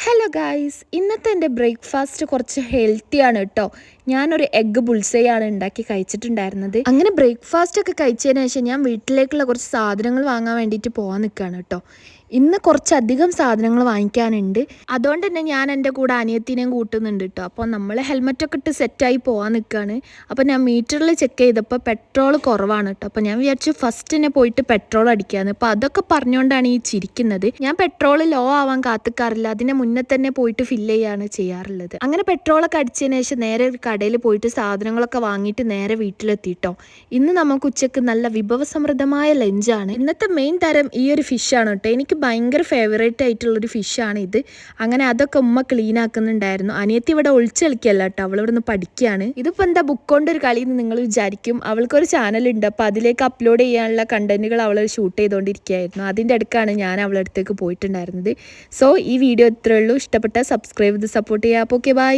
Hello guys, ഇന്നത്തെ എൻ്റെ breakfast കുറച്ച് ഹെൽത്തിയാണ് കേട്ടോ. ഞാനൊരു എഗ്ഗ് ബുൾസയാണ് ഉണ്ടാക്കി കഴിച്ചിട്ടുണ്ടായിരുന്നത്. അങ്ങനെ ബ്രേക്ക്ഫാസ്റ്റ് ഒക്കെ കഴിച്ചതിന് ശേഷം ഞാൻ വീട്ടിലേക്കുള്ള കുറച്ച് സാധനങ്ങൾ വാങ്ങാൻ വേണ്ടിയിട്ട് പോകാൻ നിൽക്കുകയാണ് കേട്ടോ. ഇന്ന് കുറച്ചധികം സാധനങ്ങൾ വാങ്ങിക്കാനുണ്ട്. അതുകൊണ്ട് തന്നെ ഞാൻ എൻ്റെ കൂടെ അനിയത്തിനെയും കൂട്ടുന്നുണ്ട് കേട്ടോ. അപ്പോൾ നമ്മൾ ഹെൽമെറ്റൊക്കെ ഇട്ട് സെറ്റായി പോകാൻ നിൽക്കുകയാണ്. അപ്പോൾ ഞാൻ മീറ്ററിൽ ചെക്ക് ചെയ്തപ്പോൾ പെട്രോൾ കുറവാണ് കേട്ടോ. അപ്പോൾ ഞാൻ വിചാരിച്ചു ഫസ്റ്റ് തന്നെ പോയിട്ട് പെട്രോൾ അടിക്കാമെന്ന്. അപ്പോൾ അതൊക്കെ പറഞ്ഞുകൊണ്ടാണ് ഈ ചിരിക്കുന്നത്. ഞാൻ പെട്രോൾ ലോ ആവാൻ കാത്തിക്കാറില്ല, അതിനെ മുന്നേ തന്നെ പോയിട്ട് ഫില്ല് ചെയ്യാണ് ചെയ്യാറുള്ളത്. അങ്ങനെ പെട്രോളൊക്കെ അടിച്ചതിന് ശേഷം നേരെ ഒരു കടയിൽ പോയിട്ട് സാധനങ്ങളൊക്കെ വാങ്ങിയിട്ട് നേരെ വീട്ടിലെത്തിയിട്ടോ. ഇന്ന് നമുക്ക് ഉച്ചക്ക് നല്ല വിഭവസമൃദ്ധമായ ലഞ്ചാണ്. ഇന്നത്തെ മെയിൻ തരം ഈ ഒരു ഫിഷാണ് കേട്ടോ. എനിക്ക് ഭയങ്കര ഫേവറേറ്റ് ആയിട്ടുള്ളൊരു ഫിഷാണ് ഇത്. അങ്ങനെ അതൊക്കെ ഉമ്മ ക്ലീൻ ആക്കുന്നുണ്ടായിരുന്നു. അനിയത്തി ഇവിടെ ഒളിച്ചു കളിക്കുകയല്ല കേട്ടോ, അവളിവിടെ നിന്ന് പഠിക്കുകയാണ്. ഇതിപ്പോൾ എന്താ ബുക്ക് കൊണ്ടൊരു കളി എന്ന് നിങ്ങൾ വിചാരിക്കും. അവൾക്കൊരു ചാനലുണ്ട്, അപ്പോൾ അതിലേക്ക് അപ്ലോഡ് ചെയ്യാനുള്ള കണ്ടന്റുകൾ അവൾ ഷൂട്ട് ചെയ്തുകൊണ്ടിരിക്കുകയായിരുന്നു. അതിൻ്റെ അടുക്കാണ് ഞാൻ അവളുടെ അടുത്തേക്ക് പോയിട്ടുണ്ടായിരുന്നത്. സോ ഈ വീഡിയോ ഇത്രയേ ഉള്ളൂ. ഇഷ്ടപ്പെട്ടാൽ സബ്സ്ക്രൈബ് ചെയ്ത് സപ്പോർട്ട് ചെയ്യുക. അപ്പോൾ ഓക്കെ, ബൈ.